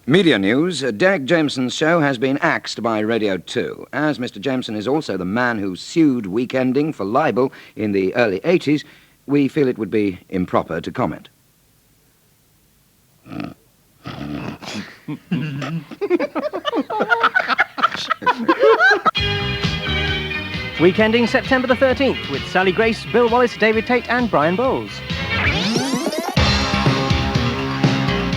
Media news. Derek Jameson's show has been axed by Radio 2. As Mr. Jameson is also the man who sued Weekending for libel in the early 80s, we feel it would be improper to comment. Weekending September the 13th with Sally Grace, Bill Wallace, David Tate and Brian Bowles.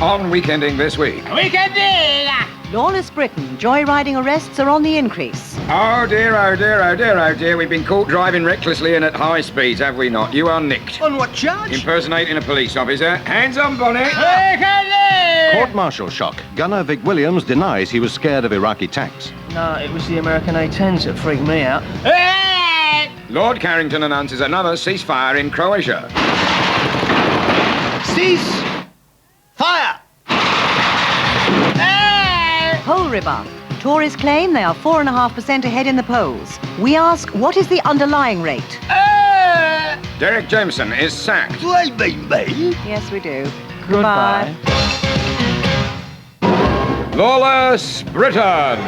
On Weekending this week. Weekending! Lawless Britain. Joyriding arrests are on the increase. Oh dear, oh dear, oh dear, oh dear. We've been caught driving recklessly and at high speeds, have we not? You are nicked. On what charge? Impersonating a police officer. Hands on bonnet. Weekending! Court-martial shock. Gunner Vic Williams denies he was scared of Iraqi tanks. No, it was the American A-10s that freaked me out. Lord Carrington announces another ceasefire in Croatia. Cease! Fire! Poll rebuff. Tories claim they are 4.5% ahead in the polls. We ask, what is the underlying rate? Derek Jameson is sacked. Yes, we do. Goodbye. Lawless Britain.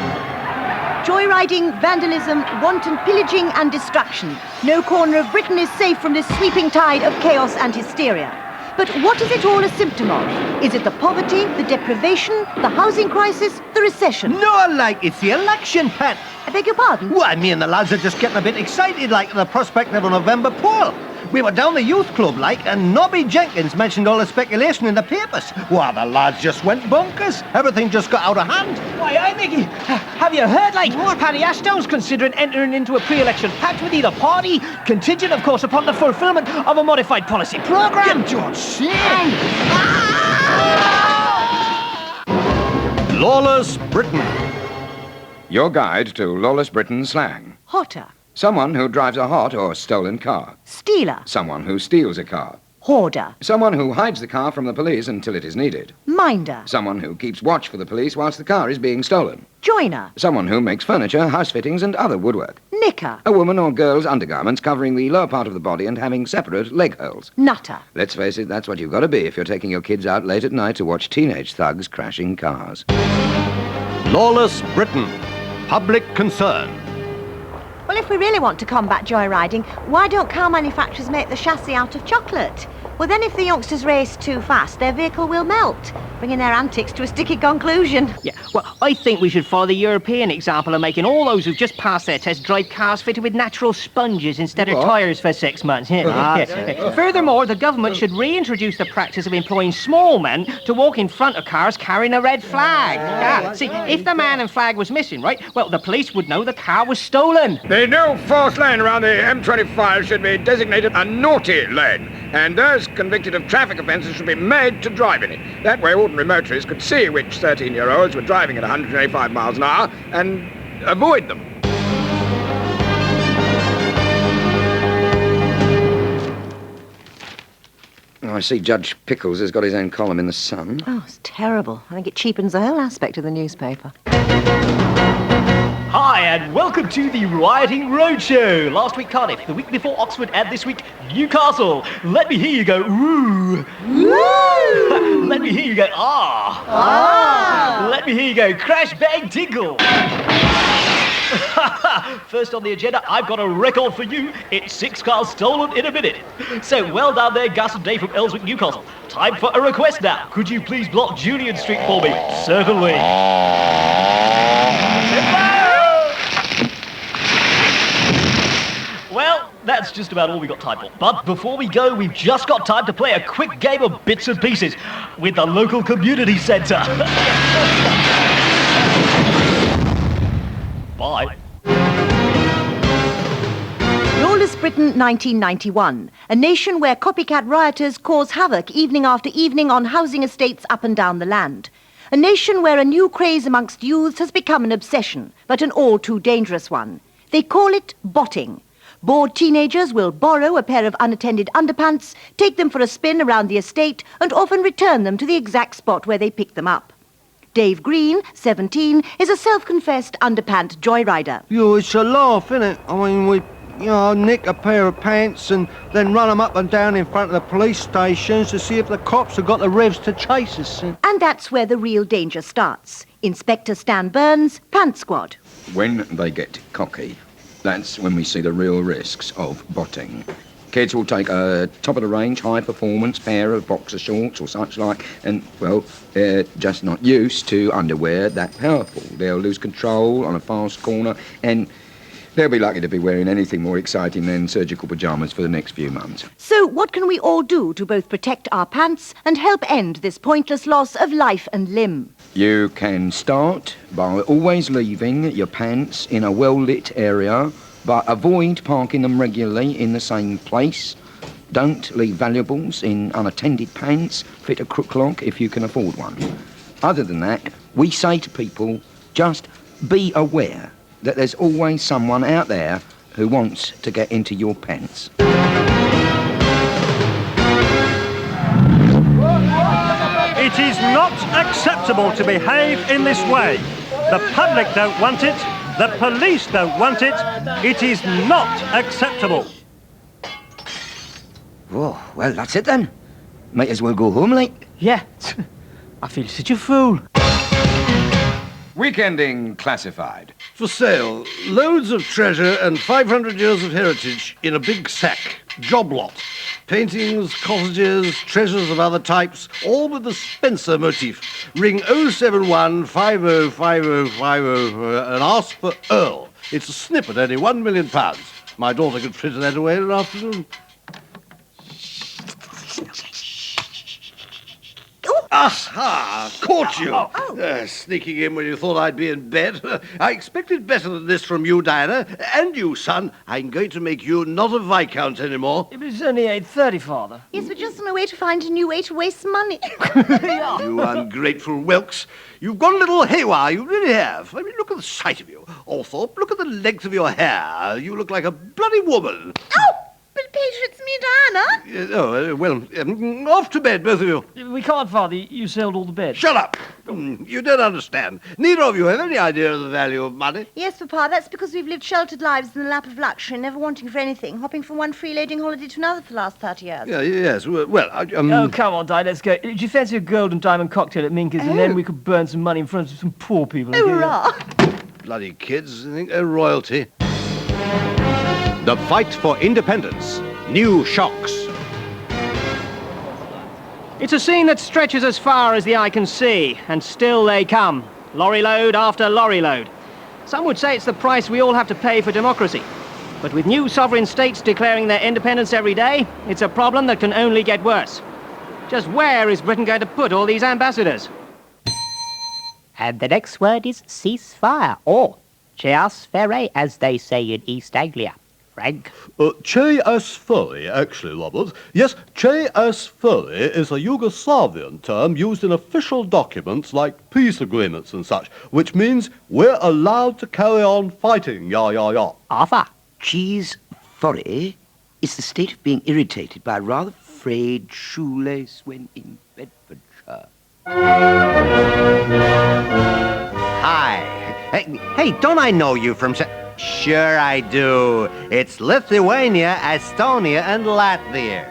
Joyriding, vandalism, wanton pillaging and destruction. No corner of Britain is safe from this sweeping tide of chaos and hysteria. But what is it all a symptom of? Is it the poverty, the deprivation, the housing crisis, the recession? No, like, it's the election, Pat. I beg your pardon? Why, me and the lads are just getting a bit excited, like, at the prospect of a November poll. We were down the youth club, like, and Nobby Jenkins mentioned all the speculation in the papers. Well, the lads just went bonkers. Everything just got out of hand. Why, aye, Mickey. Have you heard, like, Paddy Ashton's considering entering into a pre-election pact with either party, contingent, of course, upon the fulfilment of a modified policy programme? Get George shit. Lawless Britain. Your guide to Lawless Britain slang. Hotter. Someone who drives a hot or stolen car. Stealer. Someone who steals a car. Hoarder. Someone who hides the car from the police until it is needed. Minder. Someone who keeps watch for the police whilst the car is being stolen. Joiner. Someone who makes furniture, house fittings and other woodwork. Knicker. A woman or girl's undergarments covering the lower part of the body and having separate leg holes. Nutter. Let's face it, that's what you've got to be if you're taking your kids out late at night to watch teenage thugs crashing cars. Lawless Britain. Public concern. Well, if we really want to combat joyriding, why don't car manufacturers make the chassis out of chocolate? Well, then if the youngsters race too fast, their vehicle will melt, bringing their antics to a sticky conclusion. Yeah, well, I think we should follow the European example of making all those who've just passed their test drive cars fitted with natural sponges instead of tyres for 6 months. Furthermore, the government should reintroduce the practice of employing small men to walk in front of cars carrying a red flag. See, if the man and flag was missing, right, well, the police would know the car was stolen. The new fourth lane around the M25 should be designated a naughty lane, and those convicted of traffic offences should be made to drive in it. That way ordinary motorists could see which 13-year-olds were driving at 185 miles an hour and avoid them. Oh, I see Judge Pickles has got his own column in The Sun. Oh, it's terrible. I think it cheapens the whole aspect of the newspaper. Hi, and welcome to the Rioting Roadshow. Last week, Cardiff. The week before, Oxford. And this week, Newcastle. Let me hear you go, ooh. Woo! Let me hear you go, ah. Ah. Let me hear you go, crash, bang, tinkle. First on the agenda, I've got a record for you. It's 6 cars stolen in a minute. So, well done there, Gus and Dave from Ellswick, Newcastle. Time for a request now. Could you please block Julian Street for me? Certainly. Well, that's just about all we got time for. But before we go, we've just got time to play a quick game of bits and pieces with the local community centre. Bye. Lawless Britain 1991, a nation where copycat rioters cause havoc evening after evening on housing estates up and down the land. A nation where a new craze amongst youths has become an obsession, but an all too dangerous one. They call it botting. Bored teenagers will borrow a pair of unattended underpants, take them for a spin around the estate, and often return them to the exact spot where they picked them up. Dave Green, 17, is a self-confessed underpant joyrider. Yo, it's a laugh, innit? I mean, nick a pair of pants and then run them up and down in front of the police stations to see if the cops have got the revs to chase us. And that's where the real danger starts. Inspector Stan Burns, Pant Squad. When they get cocky, that's when we see the real risks of botting. Kids will take a top-of-the-range, high-performance pair of boxer shorts or such like, and, well, they're just not used to underwear that powerful. They'll lose control on a fast corner, and they'll be lucky to be wearing anything more exciting than surgical pyjamas for the next few months. So what can we all do to both protect our pants and help end this pointless loss of life and limb? You can start by always leaving your pants in a well-lit area, but avoid parking them regularly in the same place. Don't leave valuables in unattended pants. Fit a crook lock if you can afford one. Other than that, we say to people, just be aware that there's always someone out there who wants to get into your pants. It is not acceptable to behave in this way. The public don't want it. The police don't want it. It is not acceptable. Oh, well, that's it then. Might as well go home, like. Yeah, I feel such a fool. Weekending Classified. For sale, loads of treasure and 500 years of heritage in a big sack. Job lot. Paintings, cottages, treasures of other types, all with the Spencer motif. Ring 071 505050 and ask for Earl. It's a snip at only £1 million. My daughter could fritter that away in an afternoon. Aha! Caught you! Sneaking in when you thought I'd be in bed. I expected better than this from you, Diana. And you, son. I'm going to make you not a Viscount anymore. It was only 8:30, Father. Yes, we're just on our way to find a new way to waste money. You ungrateful whelks. You've gone a little haywire, you really have. I mean, look at the sight of you. Althorpe, look at the length of your hair. You look like a bloody woman. Oh! But Peter, it's me, Diana. Off to bed, both of you. We can't, Father. You sold all the beds. Shut up! You don't understand. Neither of you have any idea of the value of money. Yes, Papa, that's because we've lived sheltered lives in the lap of luxury, never wanting for anything, hopping from one freeloading holiday to another for the last 30 years. Yeah, yes, well, Oh, come on, Di, let's go. Do you fancy a gold and diamond cocktail at Minka's, and then we could burn some money in front of some poor people? Hurrah! Bloody kids, I think they're royalty. The fight for independence. New shocks. It's a scene that stretches as far as the eye can see, and still they come. Lorry load after lorry load. Some would say it's the price we all have to pay for democracy. But with new sovereign states declaring their independence every day, it's a problem that can only get worse. Just where is Britain going to put all these ambassadors? And the next word is ceasefire, or chaos ferre, as they say in East Anglia. Frank? Che as furry, actually, Robert. Yes, che as furry is a Yugoslavian term used in official documents like peace agreements and such, which means we're allowed to carry on fighting, yeah. Arthur? Cheese furry is the state of being irritated by a rather frayed shoelace when in Bedfordshire. Hi. Hey, don't I know you from... Sure I do. It's Lithuania, Estonia, and Latvia.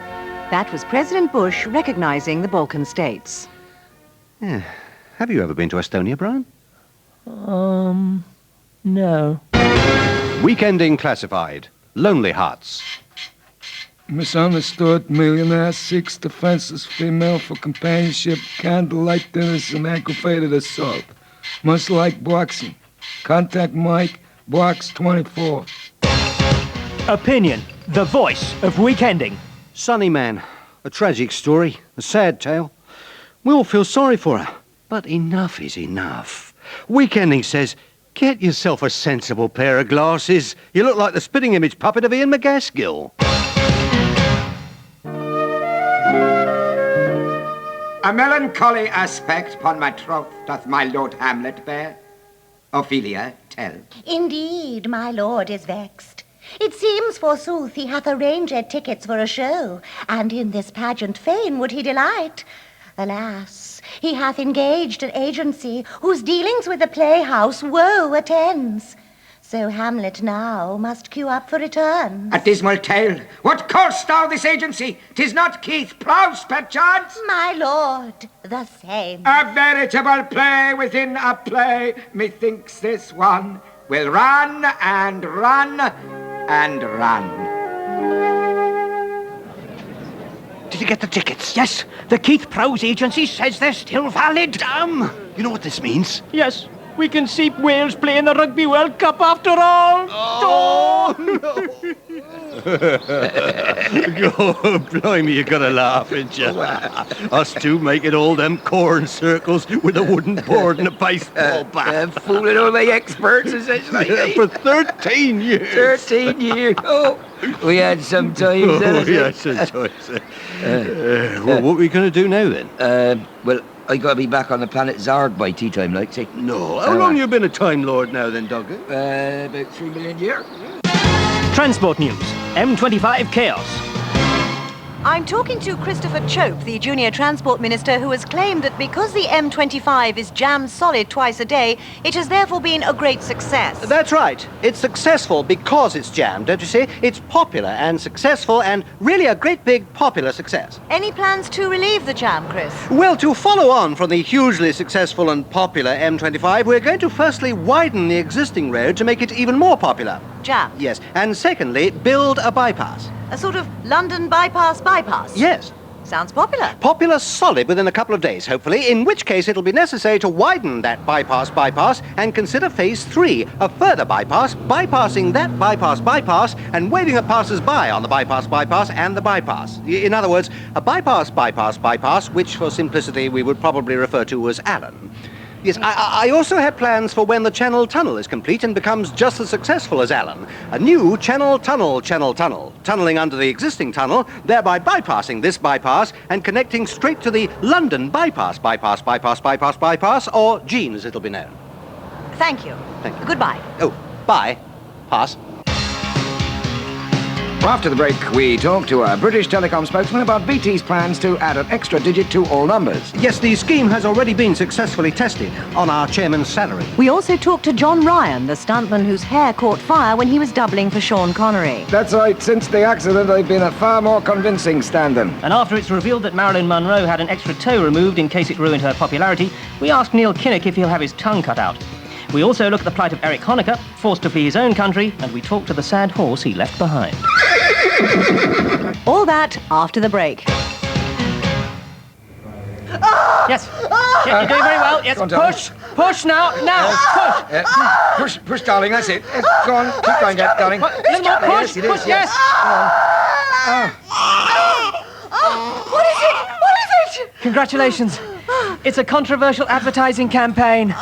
That was President Bush recognizing the Balkan states. Yeah. Have you ever been to Estonia, Brian? No. Weekending Classified. Lonely Hearts. Misunderstood millionaire seeks defenseless female for companionship, candlelight dinners, and aggravated assault. Must like boxing. Contact Mike, Box 24. Opinion, the voice of weekending. Sunny Man. A tragic story. A sad tale. We all feel sorry for her. But enough is enough. Weekending says, get yourself a sensible pair of glasses. You look like the spitting image puppet of Ian McGaskill. A melancholy aspect upon my troth doth my Lord Hamlet bear. Ophelia, tell. Indeed, my lord is vexed. It seems, forsooth, he hath arranged tickets for a show, and in this pageant fain would he delight. Alas, he hath engaged an agency whose dealings with the playhouse woe attends. So Hamlet now must queue up for return. A dismal tale. What cost thou this agency? 'Tis not Keith Prowse, perchance? My lord, the same. A veritable play within a play. Methinks this one will run and run and run. Did you get the tickets? Yes, the Keith Prowse agency says they're still valid. Damn! You know what this means? Yes, we can see Wales play in the Rugby World Cup after all. Oh, no! Oh, blimey, you gotta laugh, ain't you? Us two making all them corn circles with a wooden board and a baseball bat. Fooling all the experts, essentially. For 13 years. 13 years. Oh, we had some times. Oh, we had some times. Well, what are we going to do now, then? Well, I gotta be back on the planet Zard by tea time, like, say. No. How long you been a Time Lord now, then, Dogger? About 3 million years. Transport news. M25 chaos. I'm talking to Christopher Chope, the Junior Transport Minister, who has claimed that because the M25 is jammed solid twice a day, it has therefore been a great success. That's right. It's successful because it's jammed, don't you see? It's popular and successful and really a great big popular success. Any plans to relieve the jam, Chris? Well, to follow on from the hugely successful and popular M25, we're going to firstly widen the existing road to make it even more popular. Jam? Yes. And secondly, build a bypass. A sort of London bypass? Yes. Sounds popular. Popular solid within a couple of days, hopefully, in which case it'll be necessary to widen that bypass and consider phase 3, a further bypass, bypassing that bypass and waving at passers-by on the bypass and the bypass. In other words, a bypass, which for simplicity we would probably refer to as Allen. Yes, I also have plans for when the Channel Tunnel is complete and becomes just as successful as Allen. A new Channel Tunnel, tunneling under the existing tunnel, thereby bypassing this bypass and connecting straight to the London bypass, or Jean as it'll be known. Thank you. Thank you. Goodbye. Oh, bye. Pass. After the break, we talk to a British telecom spokesman about BT's plans to add an extra digit to all numbers. Yes, the scheme has already been successfully tested on our chairman's salary. We also talked to John Ryan, the stuntman whose hair caught fire when he was doubling for Sean Connery. That's right. Since the accident, I've been a far more convincing stand-in. And after it's revealed that Marilyn Monroe had an extra toe removed in case it ruined her popularity, we asked Neil Kinnock if he'll have his tongue cut out. We also look at the plight of Eric Honecker, forced to flee his own country, and we talk to the sad horse he left behind. All that after the break. Yes. Yeah, you're doing very well. Yes, on, push now, push. Push, darling, that's it. Yes, go on, keep going, darling. A little more push, yes. What is it? Congratulations. It's a controversial advertising campaign.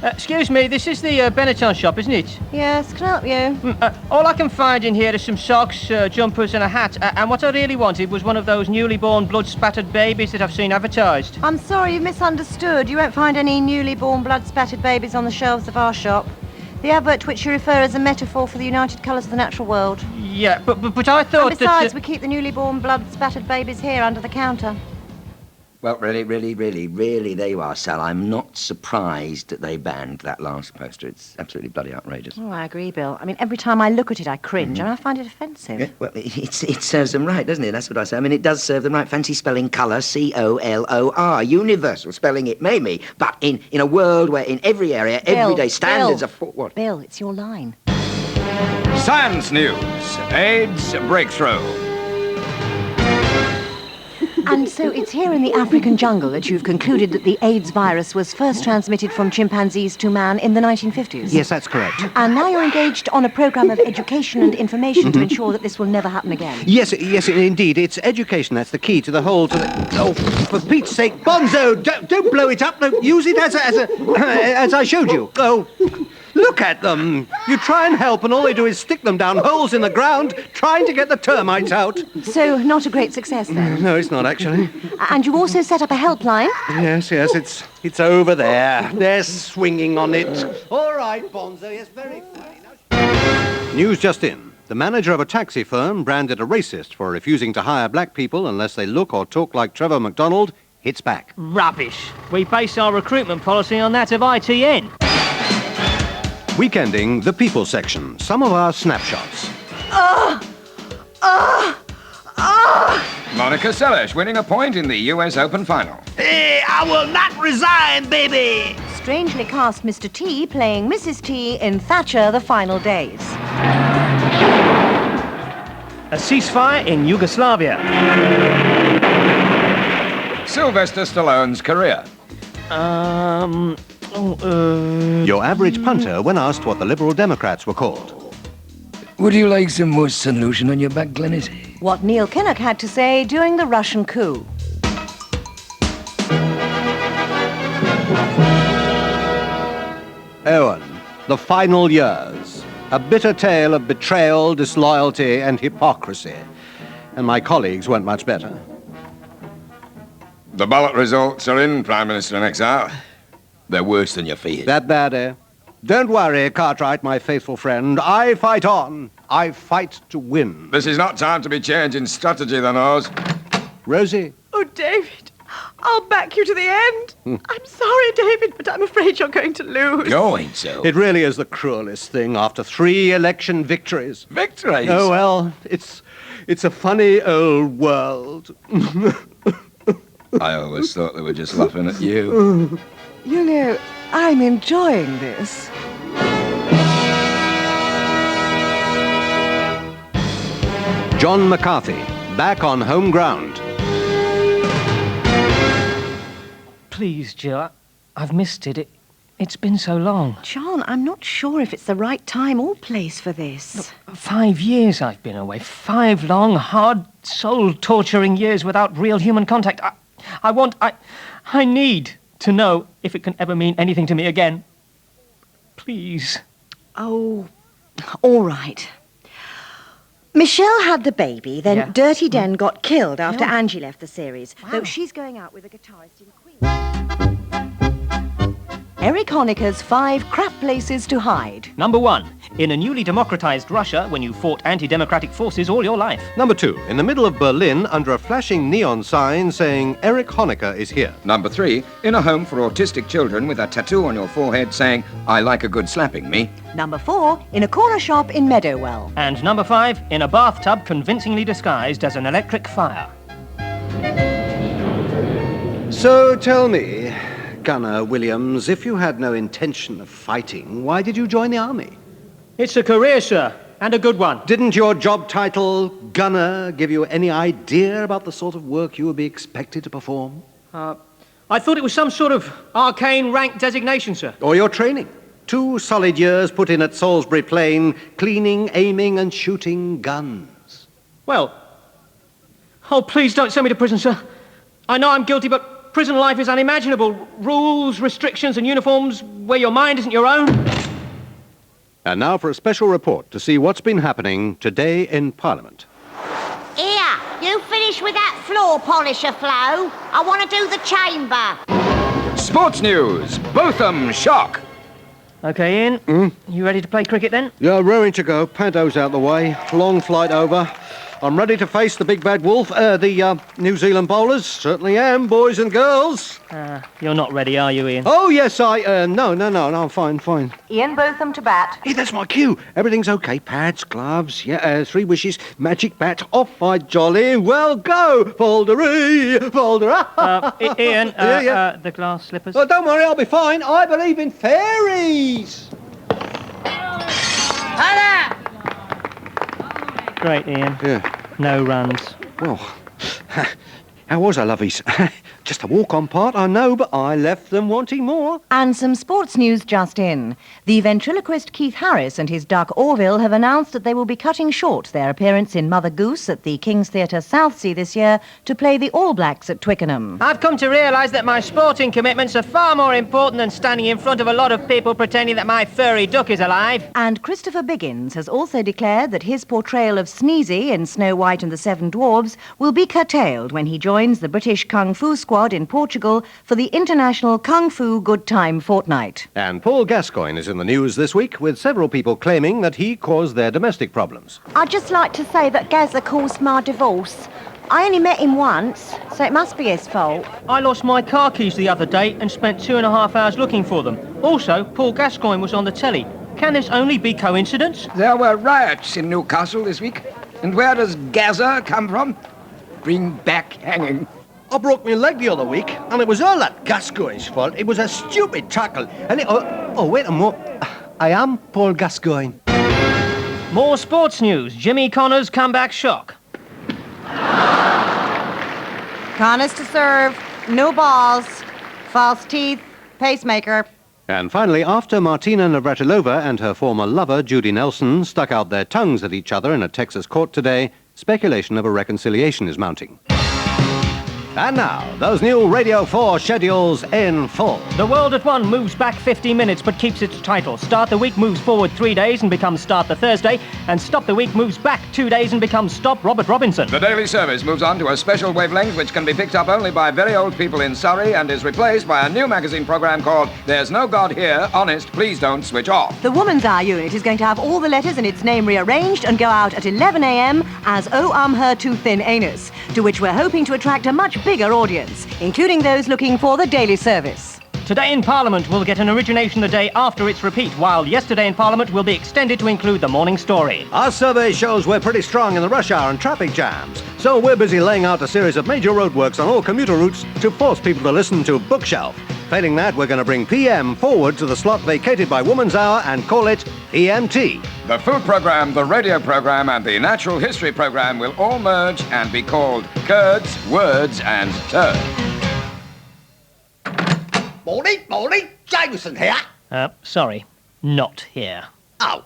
Excuse me, this is the Benetton shop, isn't it? Yes, can I help you? All I can find in here is some socks, jumpers and a hat. And what I really wanted was one of those newly born blood-spattered babies that I've seen advertised. I'm sorry, you misunderstood. You won't find any newly born blood-spattered babies on the shelves of our shop. The advert to which you refer is a metaphor for the united colours of the natural world. Yeah, but I thought and besides, we keep the newly born blood-spattered babies here under the counter. Well, really, there you are, Sal. I'm not surprised that they banned that last poster. It's absolutely bloody outrageous. Oh, I agree, Bill. I mean, every time I look at it, I cringe, and I find it offensive. Yeah, well, it serves them right, doesn't it? That's what I say. I mean, it does serve them right. Fancy spelling colour, C-O-L-O-R. Universal spelling it, maybe. But in a world where in every area, everyday standards are for... What? Bill, it's your line. Science news. AIDS breakthrough. And so it's here in the African jungle that you've concluded that the AIDS virus was first transmitted from chimpanzees to man in the 1950s? Yes, that's correct. And now you're engaged on a programme of education and information to ensure that this will never happen again? Yes, indeed. It's education that's the key to the whole... Oh, for Pete's sake, Bonzo, don't blow it up. No, use it as I showed you. Oh... Look at them. You try and help, and all they do is stick them down holes in the ground, trying to get the termites out. So, not a great success, then? No, it's not, actually. And you also set up a helpline? Yes, it's over there. They're swinging on it. All right, Bonzo, yes, very funny. News just in. The manager of a taxi firm, branded a racist for refusing to hire black people unless they look or talk like Trevor McDonald, hits back. Rubbish. We base our recruitment policy on that of ITN. Weekending, the people section. Some of our snapshots. Monica Seles winning a point in the US Open final. Hey, I will not resign, baby! Strangely cast Mr. T playing Mrs. T in Thatcher: The Final Days. A ceasefire in Yugoslavia. Sylvester Stallone's career. Your average punter when asked what the Liberal Democrats were called. Would you like some more sun lotion on your back, Glennis? What Neil Kinnock had to say during the Russian coup. Owen, the final years. A bitter tale of betrayal, disloyalty, and hypocrisy. And my colleagues weren't much better. The ballot results are in, Prime Minister in exile. They're worse than you feared. That bad, eh? Don't worry, Cartwright, my faithful friend. I fight on. I fight to win. This is not time to be changing strategy, then, Oz. Rosie? Oh, David, I'll back you to the end. I'm sorry, David, but I'm afraid you're going to lose. Going to? It really is the cruelest thing after 3 election victories. Victories? Oh, well, it's a funny old world. I always thought they were just laughing at you. You know, I'm enjoying this. John McCarthy, back on home ground. Please, Jill, I've missed it. It's been so long. John, I'm not sure if it's the right time or place for this. 5 years I've been away. 5 long, hard, soul-torturing years without real human contact. I need to know if it can ever mean anything to me again. Please. Oh, all right. Michelle had the baby, then Dirty Den got killed after Angie left the series, though she's going out with a guitarist in Queen. Eric Honecker's 5 crap places to hide. Number 1, in a newly democratized Russia when you fought anti-democratic forces all your life. Number 2, in the middle of Berlin under a flashing neon sign saying Eric Honecker is here. Number 3, in a home for autistic children with a tattoo on your forehead saying, I like a good slapping me. Number 4, in a corner shop in Meadowell. And number 5, in a bathtub convincingly disguised as an electric fire. So tell me, Gunner Williams, if you had no intention of fighting, why did you join the army? It's a career, sir, and a good one. Didn't your job title, Gunner, give you any idea about the sort of work you would be expected to perform? I thought it was some sort of arcane rank designation, sir. Or your training? 2 solid years put in at Salisbury Plain, cleaning, aiming, and shooting guns. Well, oh, please don't send me to prison, sir. I know I'm guilty, but prison life is unimaginable. Rules, restrictions, and uniforms where your mind isn't your own. And now for a special report to see what's been happening today in Parliament. Here, you finish with that floor polisher, Flo. I want to do the chamber. Sports news. Botham shock. Okay, Ian. You ready to play cricket then? Yeah, raring to go. Panto's out the way. Long flight over. I'm ready to face the big bad wolf. The New Zealand bowlers. Certainly am, boys and girls. You're not ready, are you, Ian? Oh, yes, no, I'm fine. Ian Botham to bat. Hey, that's my cue. Everything's okay. Pads, gloves, 3 wishes, magic bat. Off I jolly well go. Foldery. Ian, the glass slippers. Oh, don't worry, I'll be fine. I believe in fairies. Great, Ian. Yeah. No runs. Well, how was I, lovies? Just a walk-on part, I know, but I left them wanting more. And some sports news just in. The ventriloquist Keith Harris and his duck Orville have announced that they will be cutting short their appearance in Mother Goose at the King's Theatre Southsea this year to play the All Blacks at Twickenham. I've come to realise that my sporting commitments are far more important than standing in front of a lot of people pretending that my furry duck is alive. And Christopher Biggins has also declared that his portrayal of Sneezy in Snow White and the Seven Dwarfs will be curtailed when he joins the British Kung Fu squad in Portugal for the International Kung Fu Good Time Fortnight. And Paul Gascoigne is in the news this week with several people claiming that he caused their domestic problems. I'd just like to say that Gazza caused my divorce. I only met him once, so it must be his fault. I lost my car keys the other day and spent 2.5 hours looking for them. Also, Paul Gascoigne was on the telly. Can this only be coincidence? There were riots in Newcastle this week. And where does Gaza come from? Bring back hanging. I broke my leg the other week, and it was all that Gascoigne's fault. It was a stupid tackle. And wait a moment. I am Paul Gascoigne. More sports news. Jimmy Connor's comeback shock. Connors to serve. No balls. False teeth. Pacemaker. And finally, after Martina Navratilova and her former lover, Judy Nelson, stuck out their tongues at each other in a Texas court today, speculation of a reconciliation is mounting. And now, those new Radio 4 schedules in full. The World at One moves back 50 minutes but keeps its title. Start the Week moves forward 3 days and becomes Start the Thursday. And Stop the Week moves back 2 days and becomes Stop Robert Robinson. The Daily Service moves on to a special wavelength which can be picked up only by very old people in Surrey and is replaced by a new magazine programme called There's No God Here, Honest, Please Don't Switch Off. The Woman's Hour unit is going to have all the letters in its name rearranged and go out at 11 a.m. as Oh Her Too Thin Anus, to which we're hoping to attract a much bigger audience, including those looking for the Daily Service. Today in Parliament will get an origination the day after its repeat, while Yesterday in Parliament will be extended to include the morning story. Our survey shows we're pretty strong in the rush hour and traffic jams, so we're busy laying out a series of major roadworks on all commuter routes to force people to listen to Bookshelf. Failing that, we're going to bring PM forward to the slot vacated by Woman's Hour and call it EMT. The food programme, the radio programme and the natural history programme will all merge and be called Curds, Words and Turds. Morning, Jameson here. Sorry, not here. Oh.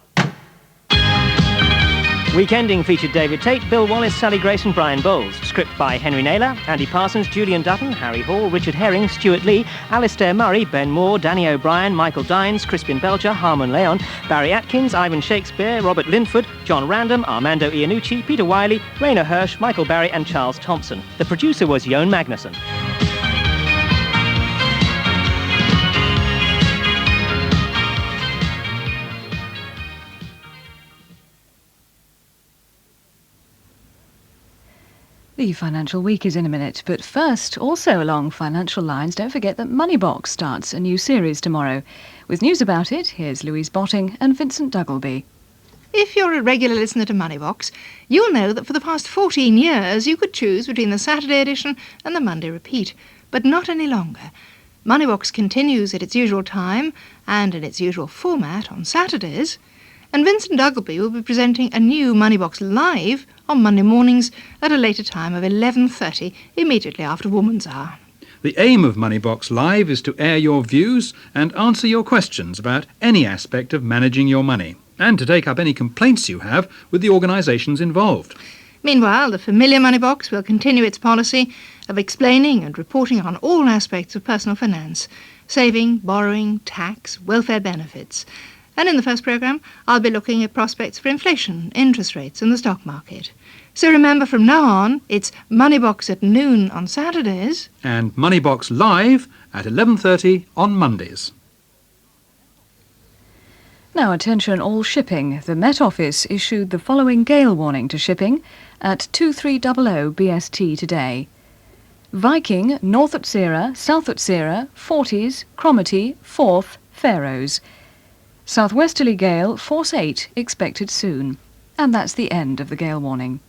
Weekending featured David Tate, Bill Wallace, Sally Grace and Brian Bowles. Script by Henry Naylor, Andy Parsons, Julian Dutton, Harry Hall, Richard Herring, Stuart Lee, Alistair Murray, Ben Moore, Danny O'Brien, Michael Dines, Crispin Belcher, Harmon Leon, Barry Atkins, Ivan Shakespeare, Robert Linford, John Random, Armando Iannucci, Peter Wiley, Rainer Hirsch, Michael Barry and Charles Thompson. The producer was Jon Magnusson. The financial week is in a minute, but first, also along financial lines, don't forget that Moneybox starts a new series tomorrow. With news about it, here's Louise Botting and Vincent Duggleby. If you're a regular listener to Moneybox, you'll know that for the past 14 years you could choose between the Saturday edition and the Monday repeat, but not any longer. Moneybox continues at its usual time and in its usual format on Saturdays, and Vincent Duggleby will be presenting a new Moneybox Live on Monday mornings at a later time of 11:30, immediately after Woman's Hour. The aim of Moneybox Live is to air your views and answer your questions about any aspect of managing your money, and to take up any complaints you have with the organisations involved. Meanwhile, the familiar Moneybox will continue its policy of explaining and reporting on all aspects of personal finance, saving, borrowing, tax, welfare benefits. And in the first programme, I'll be looking at prospects for inflation, interest rates and the stock market. So remember, from now on, it's Moneybox at noon on Saturdays. And Moneybox Live at 11:30 on Mondays. Now attention all shipping. The Met Office issued the following gale warning to shipping at 2300 BST today. Viking, North Utsira, South Utsira, Forties, Cromarty, Forth, Faroes. Southwesterly gale, force 8, expected soon. And that's the end of the gale warning.